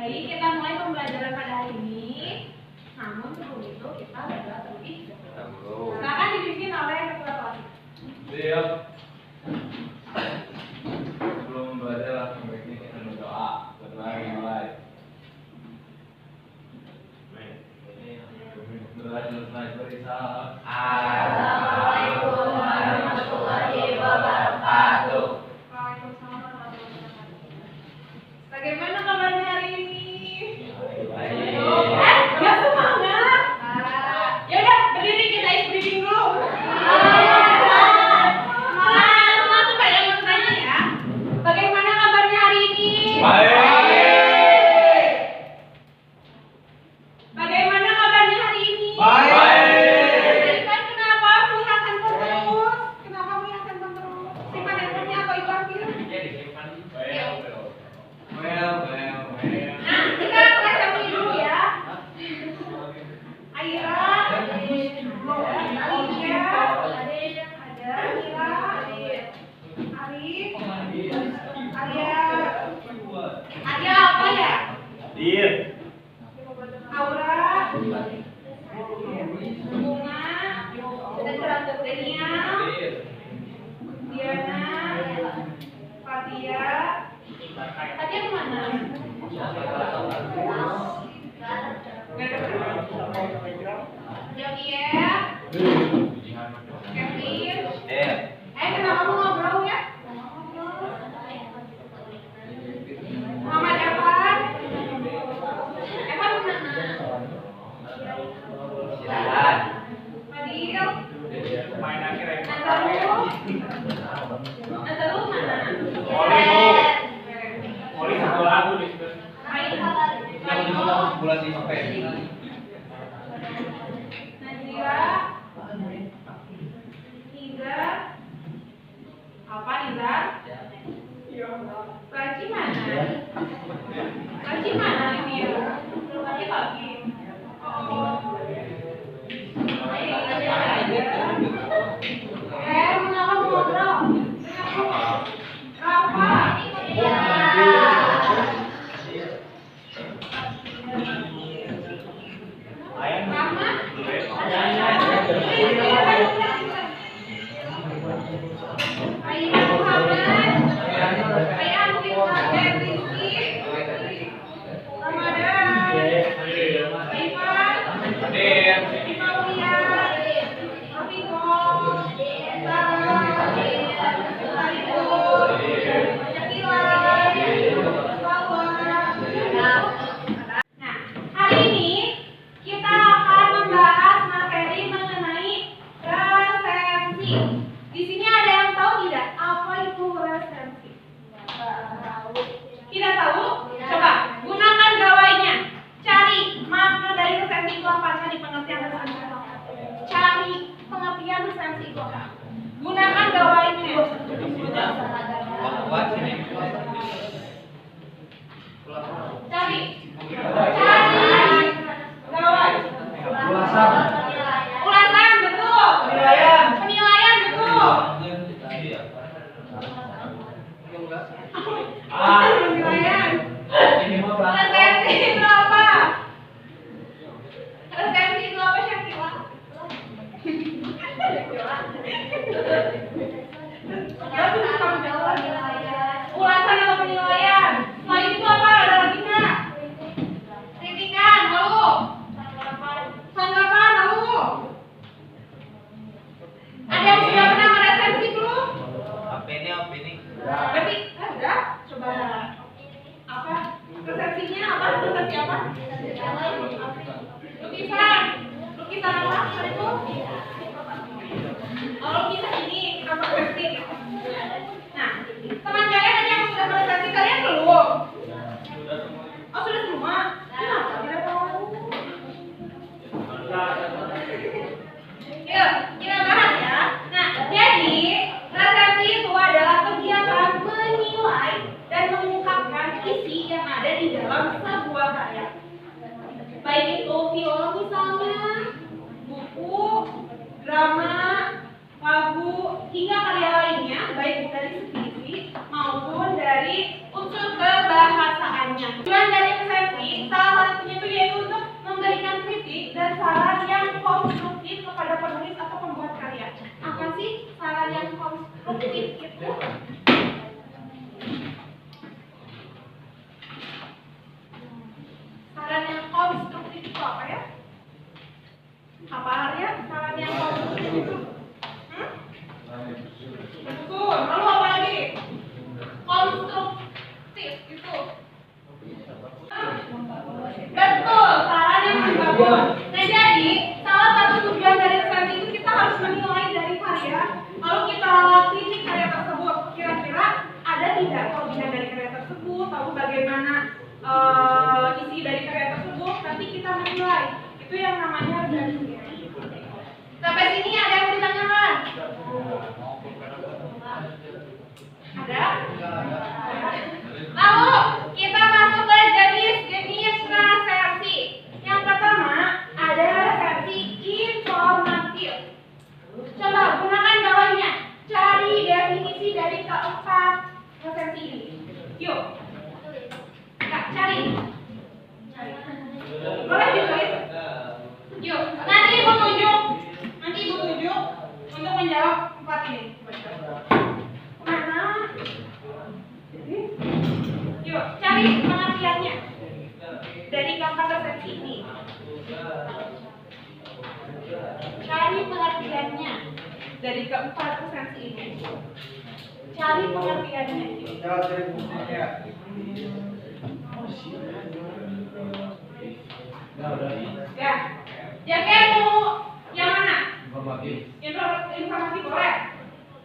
Baik, kita mulai pembelajaran pada hari ini. Namun sebelum itu kita berdoa terlebih dahulu. Silakan dipimpin oleh ketua kelas. Siap. Sebelum belajar langsung baiknya kita berdoa. Berdoa mulai. Assalamualaikum warahmatullahi wabarakatuh. Waalaikumsalam warahmatullahi wabarakatuh. Bagaimana kabarnya hari ini? Baik. Gak semangat? Ya udah, berdiri kita briefing dulu. Semangat tuh yang bertanya ya. Bagaimana kabarnya hari ini? Baik. Bagaimana kabarnya hari ini? Baik. Kan kenapa melihatkan terus? Kenapa melihatkan terus? Simpan handphonenya atau ibu ambil? Nah, kita periksa dulu ya. Aira, Alia, ada Mira, Arif, Alia apa ya? Aura, Bunga, Daniel, Diana, Fatia. Fatia kemana? Jokia, Kevin. Kenapa mau ngobrol ya? Muhammad Evan. Evan kemana? Fadil. Nazarul mana? Najira, Niza, apa Niza? Praci mana? Praci mana ini ya? Pagi. Oh. Mengapa ngobrol? Apa? Rama? Ayah Muhammad, Ayah Muhammad, Rizky, Ramadan, Ivan, Imalia, Rafiko, Sarah, Arifur, Syakila, Salwa. Nah, hari ini kita akan membahas materi mengenai resensi. Di sini ada yang tahu tidak apa itu resensi? Tidak tahu? Coba gunakan gawainya. Cari makna dari resensi itu apa? Cari pengertian resensi itu apa? Cari pengertian resensi itu apa? Gunakan gawainya. Cari. Cari gawai. Ulasan betul. Penilaian betul. Penilaian. Resensi itu apa? Resensi itu apa, Syakila? Ulasan atau penilaian? Selain itu apa? Ada lagi nggak? Kritikan, lalu tanggapan, lalu ada yang sudah pernah meresensi belum? Berarti ada? Coba apa? Resensinya apa? Resensi apa? Lukisan. Lukisan apa? Apa itu? Oh, lukisan ini apa resensi? Nah, teman kalian ada yang sudah meresensi, kalian belum? Oh, sudah semua? Kenapa tidak tahu? Yuk, kita bahas ya. Nah, jadi resensi itu adalah kegiatan menilai dan mengungkapkan isi yang ada di dalam sebuah karya. Baik itu film misalnya, buku, drama, lagu, hingga karya lainnya, baik dari segi maupun dari unsur kebahasaannya. Tujuan dari resensi Jadi salah satunya itu yaitu untuk memberikan kritik dan saran yang konstruktif kepada penulis atau pembuat karya. Apa sih saran yang konstruktif itu? Saran yang konstruktif itu apa ya? Apa Arya? Saran yang konstruktif itu? Betul. Lalu apa lagi? Konstruktif itu. Betul, saran yang membangun. Nah jadi, salah satu tujuan dari resensi itu kita harus menilai dari karya. Lalu kita kritik karya tersebut. Kira-kira ada tidak kelebihan dari karya tersebut? Lalu bagaimana isi dari karya tersebut? Nanti kita menilai. Itu yang namanya resensi. Sampai sini ada yang ditanyakan? Ada? Lalu kita masuk ke jenis resensi. Yang pertama ada resensi informatif. Coba gunakan bawahnya. Cari definisi dari keempat resensi ini. Yuk. Kak, cari. Boleh ditulis? Yuk. Nanti ibu tunjuk untuk menjawab empat ini. Mana? Yuk, cari pengertiannya dari keempat resensi ini. Cari pengertiannya dari keempat resensi ini. Cari pengertiannya. Ya. Jadi mau yang mana? Informatif boleh.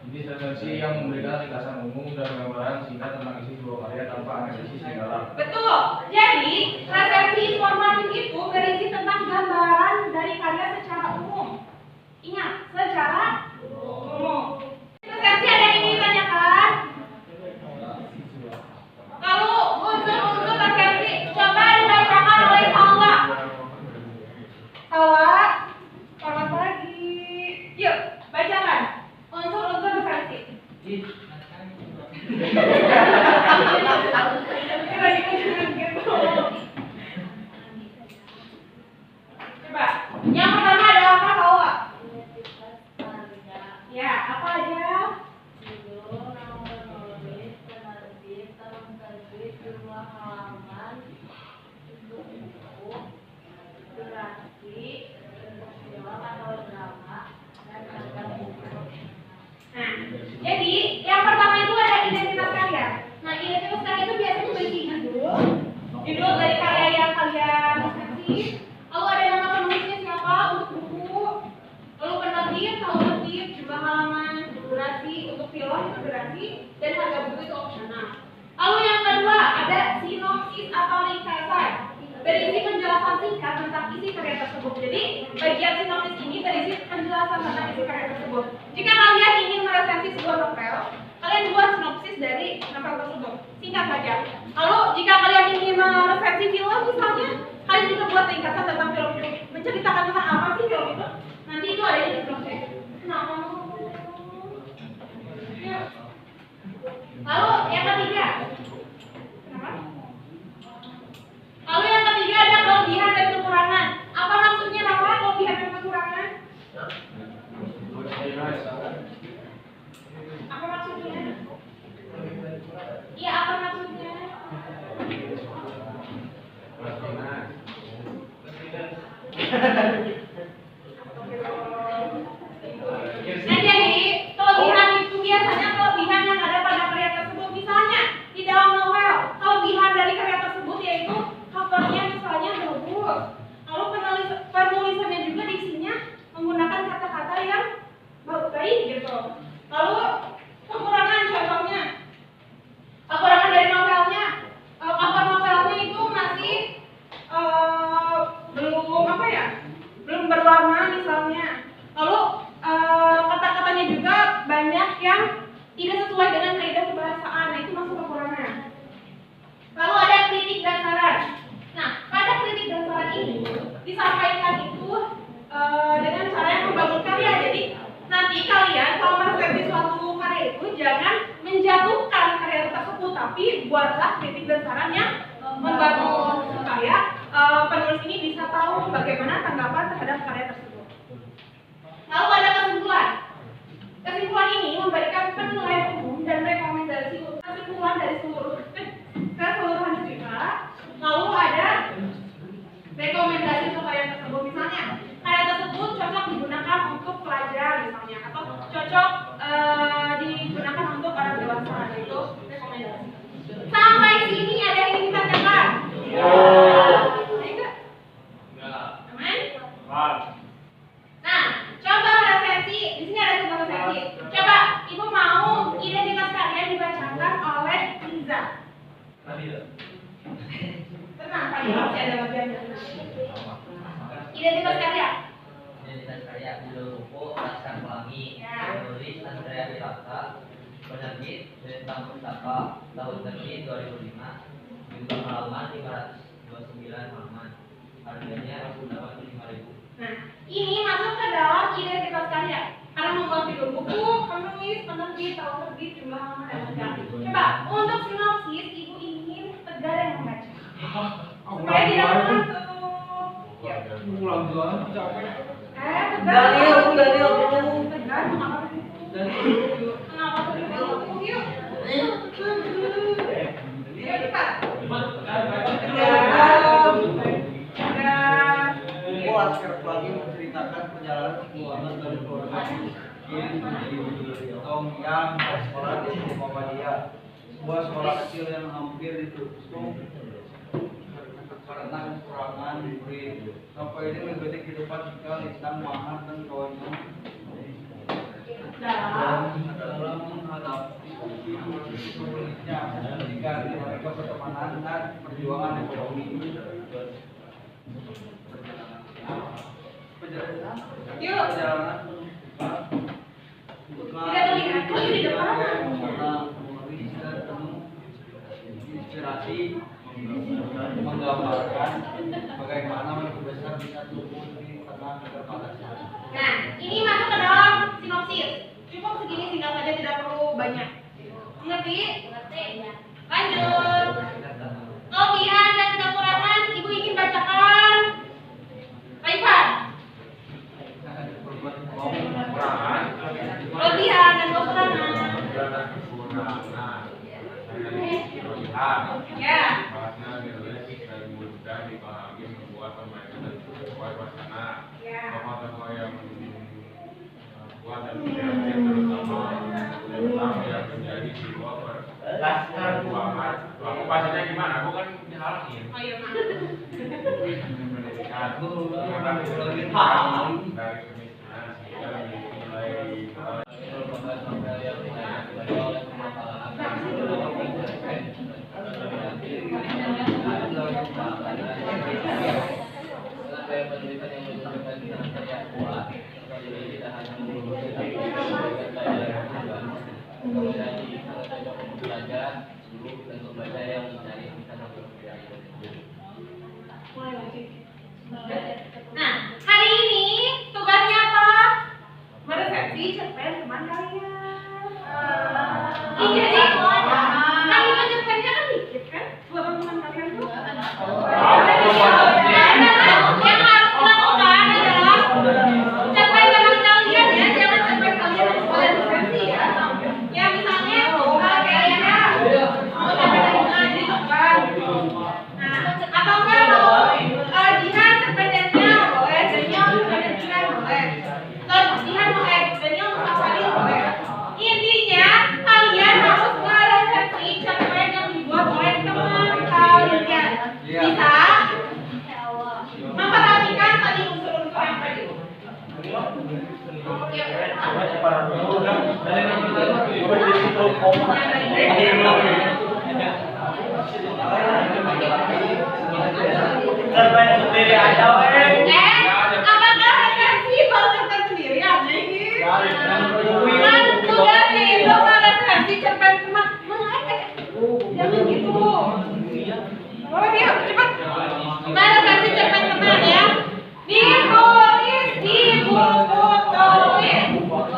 Ini resensi yang memberikan ringkasan umum dan gambaran singkat tentang isi sebuah karya tanpa analisis di dalam. Betul. Jadi, resensi informatif itu berisi tentang gambaran dari karya secara umum. Ingat, secara umum. Resensi ada yang ingin ditanyakan? Lalu unsur-unsur resensi coba dibacakan oleh Salwa. Salwa, selamat pagi. Yuk, bacakan unsur-unsur resensi. Coba, yang pertama ada apa, Salwa? Ya, apa aja? Nah, jadi yang pertama itu ada identitas karya. Nah, identitas karya itu biasanya berisi judul dari karya yang kalian resensi, lalu ada nama penulisnya siapa untuk buku, lalu penerbit, tahun terbit, jumlah halaman, durasi untuk film itu durasi, dan harga buku itu opsional. Lalu yang kedua ada sinopsis atau ringkasan, berisi penjelasan singkat tentang isi karya tersebut. Jadi bagian sinopsis ini berisi penjelasan tentang isi karya tersebut. Jika kalian ingin meresensi sebuah novel, kalian buat sinopsis dari novel tersebut, singkat saja. Lalu jika kalian ingin meresensi film misalnya, kalian juga buat ringkasan tentang film itu, menceritakan tentang apa sih film itu. Nanti itu ada di sinopsis. Nah, ya. Lalu yang ketiga, kenapa? Lalu yang ketiga ada kelebihan dan kekurangan. Apa maksudnya Rafa kelebihan dan kekurangan? Apa maksudnya? Iya, apa maksudnya? Nah jadi kelebihan itu biasanya kelebihan yang ada pada karya tersebut. Misalnya di dalam novel, kelebihan dari karya tersebut yaitu covernya misalnya bagus. Lalu penulisannya juga diisinya menggunakan kata-kata yang baik gitu. Lalu kekurangan contohnya, kekurangan dari novelnya, cover novelnya itu masih belum berwarna misalnya. Lalu kata-katanya juga banyak yang tidak sesuai dengan kaidah kebahasaan. Nah itu masuk kekurangan. Lalu ada kritik dan saran. Nah pada kritik dan saran ini disampaikan itu dengan cara yang membangun karya. Jadi nanti kalian kalau meresensi suatu karya itu jangan menjatuhkan karya tersebut, tapi buatlah kritik dan saran yang membantu supaya penulis ini bisa tahu bagaimana tanggapan terhadap karya tersebut. Lalu ada kesimpulan. Kesimpulan ini memberikan penilaian umum dan rekomendasi kesimpulan dari keseluruhan cerita. Lalu ada rekomendasi untuk karya tersebut, misalnya karya tersebut cocok digunakan untuk pelajar misalnya, atau cocok digunakan untuk orang dewasa, itu rekomendasi. Sampai sini ada yang ingin ditanyakan? Enggak? Aman? Nah, coba resensi. Di sini ada contoh resensi. Coba ibu mau identitas karya dibacakan oleh Liza. Tenang, Pak. Masih ada bagian. Identitas karya. Identitas karya Judul buku Laskar Pelangi. Penulis Andrea Wirata. Penerbit Bentang Pustaka. Tahun terbit 2005. Jumlah halaman 529 halaman. Harganya Rp85.000. Nah, ini masuk ke dalam identitas karya. Karena membuat judul buku, penulis, penerbit, tahun terbit, jumlah halaman dan lain-lain. Coba untuk sinopsis, ibu ingin Tegar yang membaca. Supaya tidak mengantuk. Pulang duluan, capek. Tegar. Tegar, mengapa begitu? Kenapa begitu? Yuk. Yuk, cepat. Buku Laskar Pelangi menceritakan perjalanan keuangan dari keluarga miskin di Tong yang sekolah di Muhammadiyah, sebuah sekolah kecil yang hampir ditutup karena kekurangan murid. Sampai ini mengikuti kehidupan tinggal Lisang, Mahar, dan kawannya dalam menghadapi sulitnya ketika mereka pertemanan dan perjuangan ekonomi. Yuk. Perjalanan Tidak terlihat, kok di depan? menulis dan penuh inspirasi menggambarkan bagaimana mimpi besar bisa tumbuh di tengah keterbatasan. Nah, ini masuk ke dalam sinopsis. Cukup segini singkat saja, tidak perlu banyak. Mengerti? Mengerti. Lanjut. Kelebihan dan kekurangan ibu ingin bacakan. Raihan. Kelebihan dan kekurangan. Ya. Karena relatif dan mudah dipahami membuat permainan sesuai wacana. Tokoh-tokoh yang kuat dan kreatif terutama yang menjadi jiwa perjuangan. Aku bahasanya gimana? Aku kan dihalangin. Oh iya, Mak. Pendidikan, lebih paham dari kemiskinan sehingga lebih nilai. Nah, hari ini tugasnya apa? Meresepsi cerpen teman kalian. Iya sih. Kan itu cerpennya kan dikit kan? Buat teman kalian tuh. Yang harus dilakukan adalah cerpen teman kalian ya, jangan cerpen kalian yang kalian resepsi ya. Ya misalnya kayaknya mau cerpen dari mana gitu kan. Nah, atau enggak mau Jihan cerpennya boleh, Daniel cerpennya boleh. Terus Jihan mau Daniel mau Fadil boleh. Intinya kalian harus meresepsi cerpen yang dibuat oleh teman kalian. Bisa memperhatikan tadi unsur-unsur yang tadi. Cerpen sendiri aja, weh. Apakah resensi baru cerpen sendirian? Kan tugasnya itu meresensi cerpen teman. Jangan gitu. Boleh yuk, cepat. Meresensi cerpen teman ya. Ditulis di buku tulis. Oke.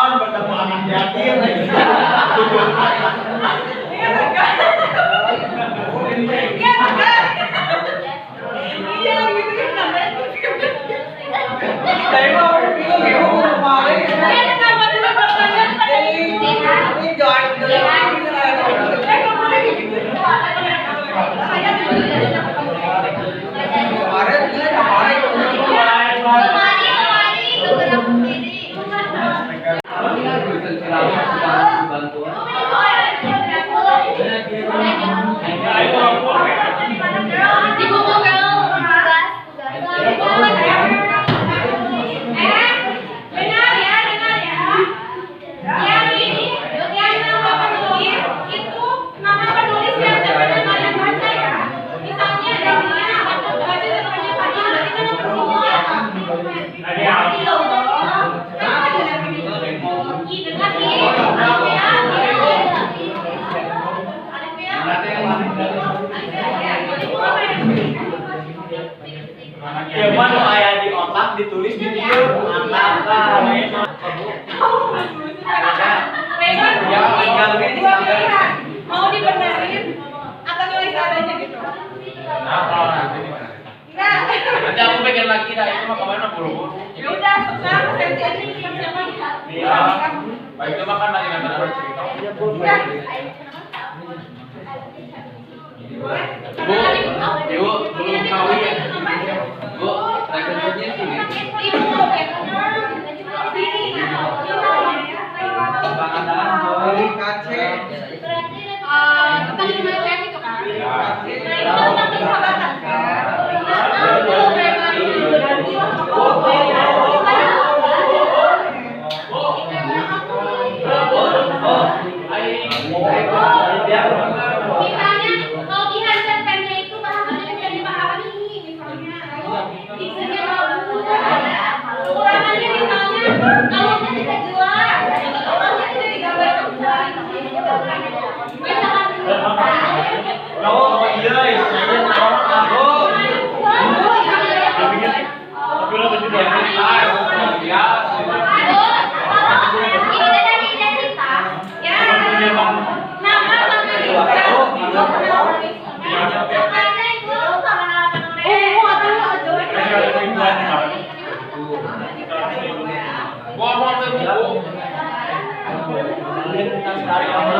naon bertemu Amin Yakin lagi. Iya, gitu kan namanya. Saya mau bingung ya mau kemarin. Dia kenapa dulu pertanyaan pada Ini join dulu. Kemarin Dengar ya. Yang ini, yang nama penulis itu nama penulis yang sebenarnya kalian baca ya. Misalnya ada dia, baca sebenarnya tadi berarti kan nama penulisnya apa? Ini loh. Dengar nih, Cuman lo aya di otak ditulis di dia mantap mau dibenerin atau nulis adanya gitu? Nah, kalau nanti di mana? Nah, Nanti aku pengen lagi dah itu mah kemarin mah buru-buru. ya udah sekarang sensi aja nih siapa? Iya. Baik itu makan lagi nanti harus cerita. Ibu, belum tahu ya. Bu, rekeningnya sini. dari kace Misalnya kelebihan cerpennya itu bahannya jadi bahan ini misalnya isinya kekurangannya misalnya alurnya tidak jelas alurnya tidak digambarkan secara oh iya saya tahu aku Tapi lo betul ya. Ya. Gua mau buku. dari apa